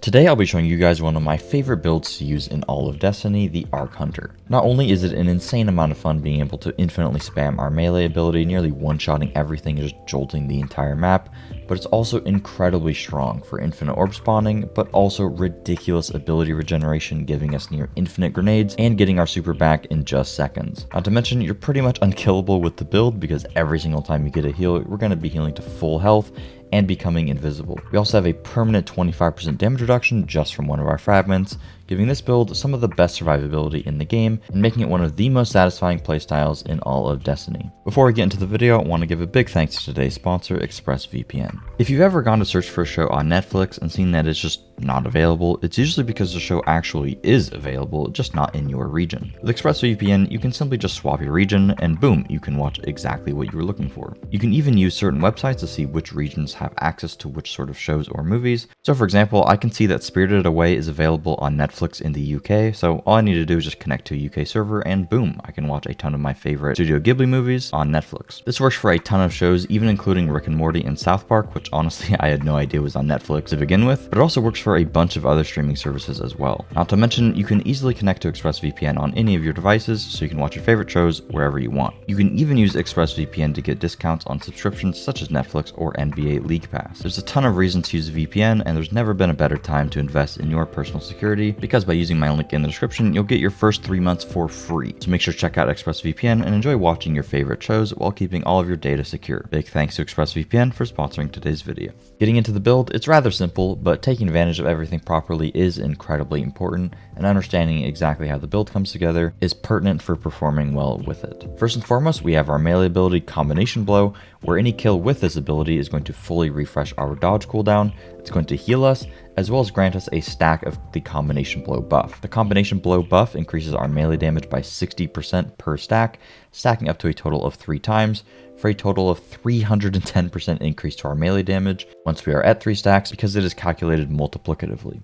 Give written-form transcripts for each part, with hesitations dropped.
Today I'll be showing you guys one of my favorite builds to use in all of Destiny, the Arc Hunter. Not only is it an insane amount of fun being able to infinitely spam our melee ability, nearly one-shotting everything and just jolting the entire map, but it's also incredibly strong for infinite orb spawning, but also ridiculous ability regeneration, giving us near infinite grenades and getting our super back in just seconds. Not to mention, you're pretty much unkillable with the build because every single time you get a heal, we're going to be healing to full health and becoming invisible. We also have a permanent 25% damage reduction just from one of our fragments, giving this build some of the best survivability in the game and making it one of the most satisfying playstyles in all of Destiny. Before we get into the video, I want to give a big thanks to today's sponsor, ExpressVPN. If you've ever gone to search for a show on Netflix and seen that it's just not available, it's usually because the show actually is available, just not in your region. With ExpressVPN, you can simply just swap your region and boom, you can watch exactly what you were looking for. You can even use certain websites to see which regions have access to which sort of shows or movies. So for example, I can see that Spirited Away is available on Netflix in the UK, so all I need to do is just connect to a UK server and boom, I can watch a ton of my favorite Studio Ghibli movies on Netflix. This works for a ton of shows, even including Rick and Morty and South Park, which honestly I had no idea was on Netflix to begin with, but it also works for a bunch of other streaming services as well. Not to mention, you can easily connect to ExpressVPN on any of your devices, so you can watch your favorite shows wherever you want. You can even use ExpressVPN to get discounts on subscriptions such as Netflix or NBA League Pass. There's a ton of reasons to use a VPN, and there's never been a better time to invest in your personal security, because by using my link in the description, you'll get your first 3 months for free. So make sure to check out ExpressVPN and enjoy watching your favorite shows while keeping all of your data secure. Big thanks to ExpressVPN for sponsoring today's video. Getting into the build, it's rather simple, but taking advantage of everything properly is incredibly important, and understanding exactly how the build comes together is pertinent for performing well with it. First and foremost, we have our melee ability Combination Blow, where any kill with this ability is going to fully refresh our dodge cooldown. It's going to heal us, as well as grant us a stack of the Combination Blow buff. The Combination Blow buff increases our melee damage by 60% per stack, stacking up to a total of 3 times, for a total of 310% increase to our melee damage once we are at 3 stacks, because it is calculated multiplicatively.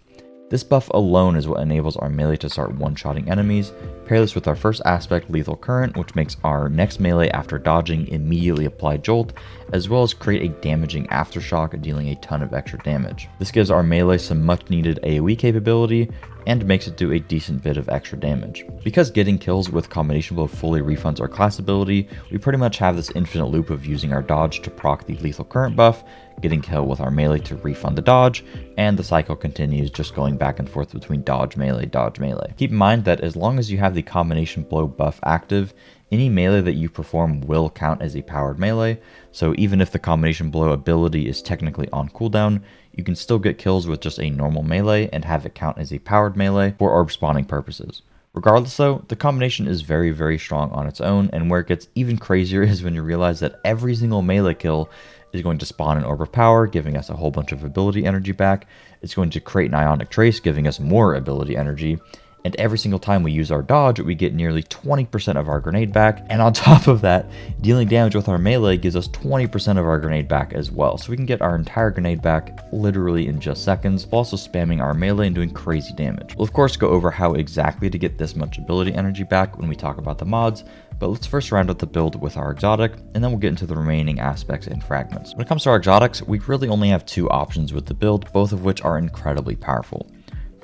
This buff alone is what enables our melee to start one-shotting enemies. Pair this with our first aspect, Lethal Current, which makes our next melee after dodging immediately apply Jolt, as well as create a damaging aftershock, dealing a ton of extra damage. This gives our melee some much needed AoE capability, and makes it do a decent bit of extra damage. Because getting kills with Combination Blow fully refunds our class ability, we pretty much have this infinite loop of using our dodge to proc the Lethal Current buff, getting kill with our melee to refund the dodge, and the cycle continues, just going back and forth between dodge melee, dodge melee. Keep in mind that as long as you have the Combination Blow buff active, any melee that you perform will count as a powered melee, so even if the Combination Blow ability is technically on cooldown, you can still get kills with just a normal melee and have it count as a powered melee for orb spawning purposes. Regardless though, the combination is very, very strong on its own, and where it gets even crazier is when you realize that every single melee kill is going to spawn an Orb of Power, giving us a whole bunch of ability energy back. It's going to create an Ionic Trace, giving us more ability energy. And every single time we use our dodge, we get nearly 20% of our grenade back. And on top of that, dealing damage with our melee gives us 20% of our grenade back as well. So we can get our entire grenade back literally in just seconds, while also spamming our melee and doing crazy damage. We'll of course go over how exactly to get this much ability energy back when we talk about the mods, but let's first round out the build with our exotic, and then we'll get into the remaining aspects and fragments. When it comes to our exotics, we really only have 2 options with the build, both of which are incredibly powerful.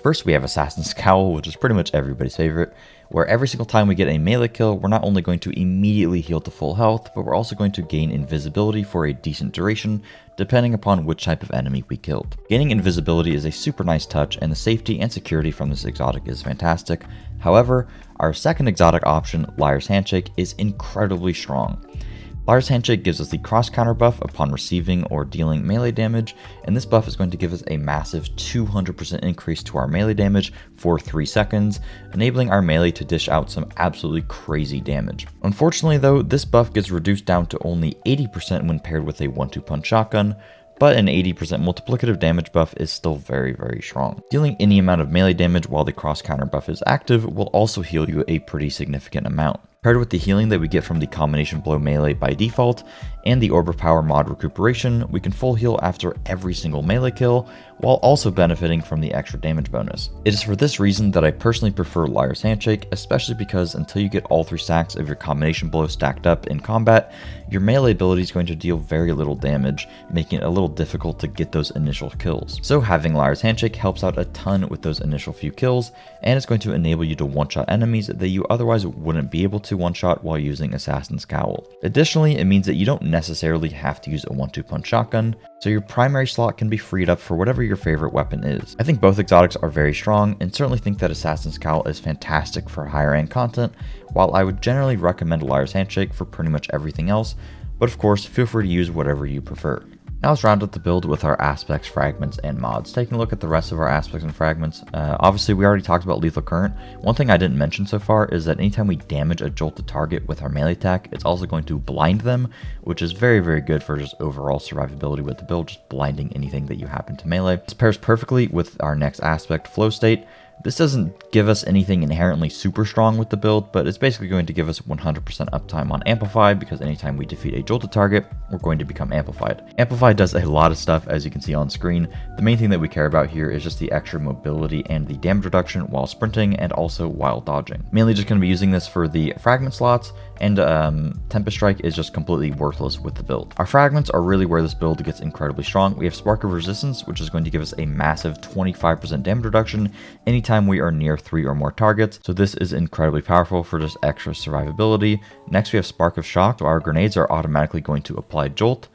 First, we have Assassin's Cowl, which is pretty much everybody's favorite, where every single time we get a melee kill, we're not only going to immediately heal to full health, but we're also going to gain invisibility for a decent duration, depending upon which type of enemy we killed. Gaining invisibility is a super nice touch, and the safety and security from this exotic is fantastic. However, our second exotic option, Liar's Handshake, is incredibly strong. Liar's Handshake gives us the cross counter buff upon receiving or dealing melee damage, and this buff is going to give us a massive 200% increase to our melee damage for 3 seconds, enabling our melee to dish out some absolutely crazy damage. Unfortunately though, this buff gets reduced down to only 80% when paired with a 1-2 punch shotgun, but an 80% multiplicative damage buff is still very, very strong. Dealing any amount of melee damage while the cross counter buff is active will also heal you a pretty significant amount. Paired with the healing that we get from the Combination Blow melee by default, and the Orb of Power mod recuperation, we can full heal after every single melee kill, while also benefiting from the extra damage bonus. It is for this reason that I personally prefer Liar's Handshake, especially because until you get all 3 stacks of your combination blow stacked up in combat, your melee ability is going to deal very little damage, making it a little difficult to get those initial kills. So having Liar's Handshake helps out a ton with those initial few kills, and it's going to enable you to one-shot enemies that you otherwise wouldn't be able to one-shot while using Assassin's Cowl. Additionally, it means that you don't necessarily have to use a 1-2 punch shotgun, so your primary slot can be freed up for whatever your favorite weapon is. I think both exotics are very strong, and certainly think that Assassin's Cowl is fantastic for higher end content, while I would generally recommend Liar's Handshake for pretty much everything else, but of course feel free to use whatever you prefer. Now let's round up the build with our aspects, fragments, and mods. Taking a look at the rest of our aspects and fragments, obviously we already talked about lethal current. One thing I didn't mention so far is that anytime we damage a jolted target with our melee attack, it's also going to blind them, which is very, very good for just overall survivability with the build, just blinding anything that you happen to melee. This pairs perfectly with our next aspect, flow state. This doesn't give us anything inherently super strong with the build, but it's basically going to give us 100% uptime on Amplify, because anytime we defeat a jolted target, we're going to become amplified. Amplify does a lot of stuff, as you can see on screen. The main thing that we care about here is just the extra mobility and the damage reduction while sprinting and also while dodging. Mainly just going to be using this for the fragment slots, and Tempest Strike is just completely worthless with the build. Our fragments are really where this build gets incredibly strong. We have Spark of Resistance, which is going to give us a massive 25% damage reduction anytime we are near 3 or more targets, so this is incredibly powerful for just extra survivability. Next we have Spark of Shock, so our grenades are automatically going to apply Jolt.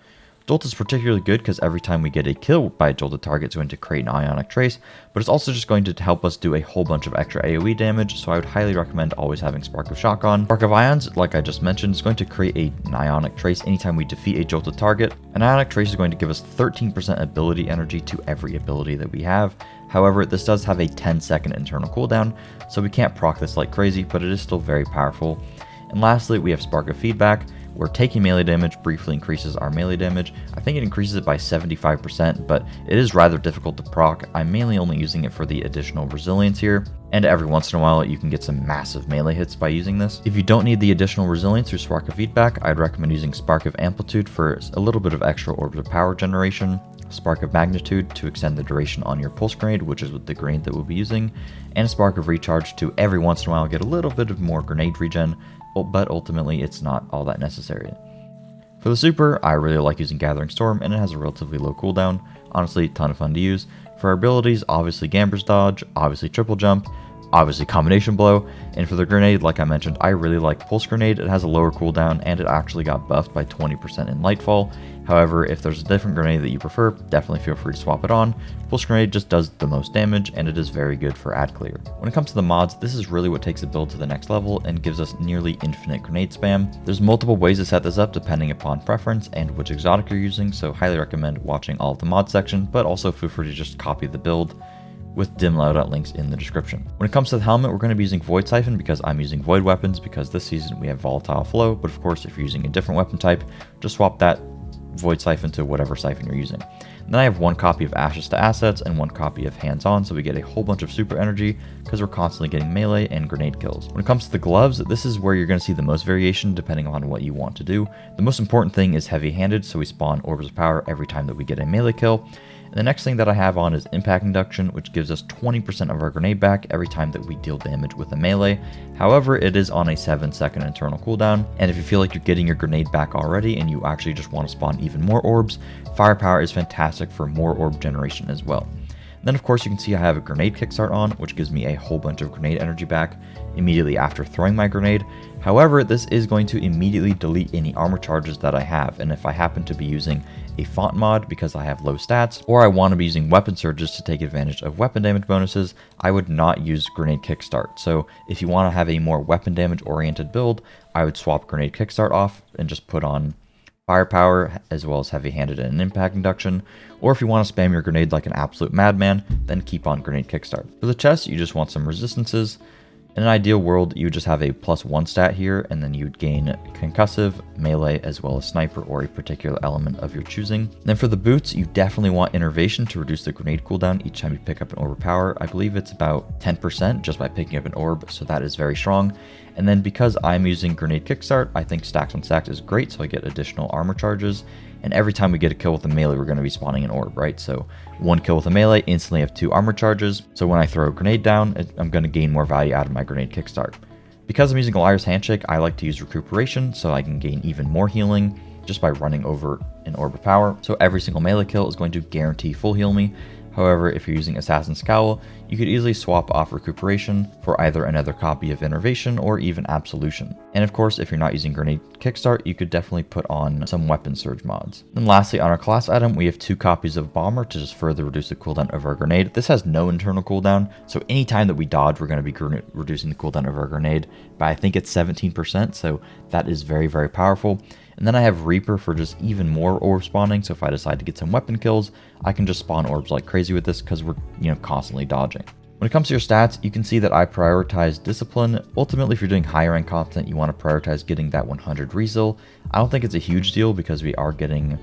Jolt is particularly good because every time we get a kill by a jolted target, it's going to create an Ionic Trace, but it's also just going to help us do a whole bunch of extra AoE damage, so I would highly recommend always having Spark of Shock on. Spark of Ions, like I just mentioned, is going to create an Ionic Trace anytime we defeat a jolted target. An Ionic Trace is going to give us 13% ability energy to every ability that we have. However, this does have a 10-second internal cooldown, so we can't proc this like crazy, but it is still very powerful. And lastly, we have Spark of Feedback, where taking melee damage briefly increases our melee damage. I think it increases it by 75%, but it is rather difficult to proc. I'm mainly only using it for the additional resilience here, and every once in a while you can get some massive melee hits by using this. If you don't need the additional resilience through Spark of Feedback, I'd recommend using Spark of Amplitude for a little bit of extra orbs of power generation, Spark of Magnitude to extend the duration on your pulse grenade, which is with the grenade that we'll be using, and a Spark of Recharge to every once in a while get a little bit of more grenade regen, but ultimately it's not all that necessary. For the super, I really like using Gathering Storm, and it has a relatively low cooldown. Honestly, a ton of fun to use. For our abilities, obviously Gamber's Dodge, obviously Triple Jump, obviously Combination Blow, and for the grenade, like I mentioned, I really like Pulse Grenade. It has a lower cooldown, and it actually got buffed by 20% in Lightfall. However, if there's a different grenade that you prefer, definitely feel free to swap it on. Pulse Grenade just does the most damage, and it is very good for ad clear. When it comes to the mods, this is really what takes the build to the next level and gives us nearly infinite grenade spam. There's multiple ways to set this up depending upon preference and which exotic you're using, so highly recommend watching all of the mod section, but also feel free to just copy the build with dim loadout links in the description. When it comes to the helmet, we're going to be using Void Siphon because I'm using Void weapons, because this season we have Volatile Flow, but of course if you're using a different weapon type, just swap that Void Siphon to whatever siphon you're using. And then I have one copy of Ashes to Assets and one copy of Hands On, so we get a whole bunch of super energy because we're constantly getting melee and grenade kills. When it comes to the gloves, this is where you're going to see the most variation depending on what you want to do. The most important thing is heavy-handed, so we spawn Orbs of Power every time that we get a melee kill. And the next thing that I have on is Impact Induction, which gives us 20% of our grenade back every time that we deal damage with a melee. However, it is on a 7-second internal cooldown, and if you feel like you're getting your grenade back already and you actually just want to spawn even more orbs, Firepower is fantastic for more orb generation as well. Then of course you can see I have a grenade kickstart on, which gives me a whole bunch of grenade energy back immediately after throwing my grenade. However, this is going to immediately delete any armor charges that I have, and if I happen to be using a font mod because I have low stats, or I want to be using weapon surges to take advantage of weapon damage bonuses, I would not use grenade kickstart. So if you want to have a more weapon damage oriented build, I would swap grenade kickstart off and just put on Firepower, as well as heavy-handed and Impact Induction, or if you want to spam your grenade like an absolute madman, then keep on grenade kickstart. For the chest, you just want some resistances. In an ideal world, you would just have a +1 stat here, and then you'd gain concussive, melee, as well as sniper or a particular element of your choosing. Then for the boots, you definitely want Innervation to reduce the grenade cooldown each time you pick up an orb of power. I believe it's about 10% just by picking up an orb, so that is very strong. And then because I'm using grenade kickstart, I think stacks on stacks is great, so I get additional armor charges. and every time we get a kill with a melee, we're going to be spawning an orb, right? So one kill with a melee, instantly have 2 armor charges. So when I throw a grenade down, I'm going to gain more value out of my grenade kickstart. Because I'm using a Liar's Handshake, I like to use recuperation so I can gain even more healing just by running over an orb of power. So every single melee kill is going to guarantee full heal me. However, if you're using Assassin's Scowl, you could easily swap off recuperation for either another copy of Innervation or even Absolution. And of course, if you're not using Grenade Kickstart, you could definitely put on some Weapon Surge mods. And lastly, on our class item, we have 2 copies of Bomber to just further reduce the cooldown of our grenade. This has no internal cooldown, so anytime that we dodge, we're going to be reducing the cooldown of our grenade by, I think it's 17%, so that is very, very powerful. And then I have Reaper for just even more orb spawning, so if I decide to get some weapon kills, I can just spawn orbs like crazy with this because we're, constantly dodging. When it comes to your stats, you can see that I prioritize Discipline. Ultimately, if you're doing higher rank content, you want to prioritize getting that 100 resil. I don't think it's a huge deal because we are getting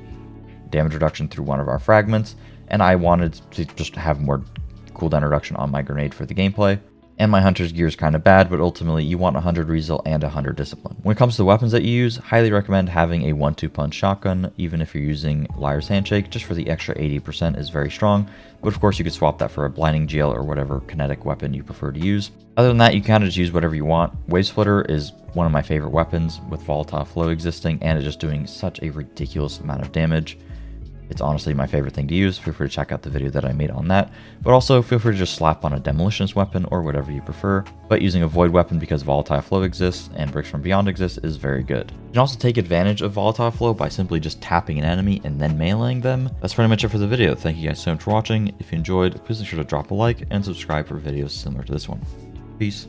damage reduction through one of our fragments, and I wanted to just have more cooldown reduction on my grenade for the gameplay. And my Hunter's gear is kind of bad, but ultimately you want 100 resil and 100 discipline. When it comes to the weapons that you use, highly recommend having a 1-2 punch shotgun, even if you're using Liar's Handshake, just for the extra 80% is very strong. But of course you could swap that for a blinding gel or whatever kinetic weapon you prefer to use. Other than that, you can kind of just use whatever you want. Wave Splitter is one of my favorite weapons with Volatile Flow existing, and it's just doing such a ridiculous amount of damage. It's honestly my favorite thing to use. Feel free to check out the video that I made on that. But also feel free to just slap on a Demolitionist weapon or whatever you prefer. But using a Void weapon because Volatile Flow exists and Bricks from Beyond exists is very good. You can also take advantage of Volatile Flow by simply just tapping an enemy and then meleeing them. That's pretty much it for the video. Thank you guys so much for watching. If you enjoyed, please make sure to drop a like and subscribe for videos similar to this one. Peace.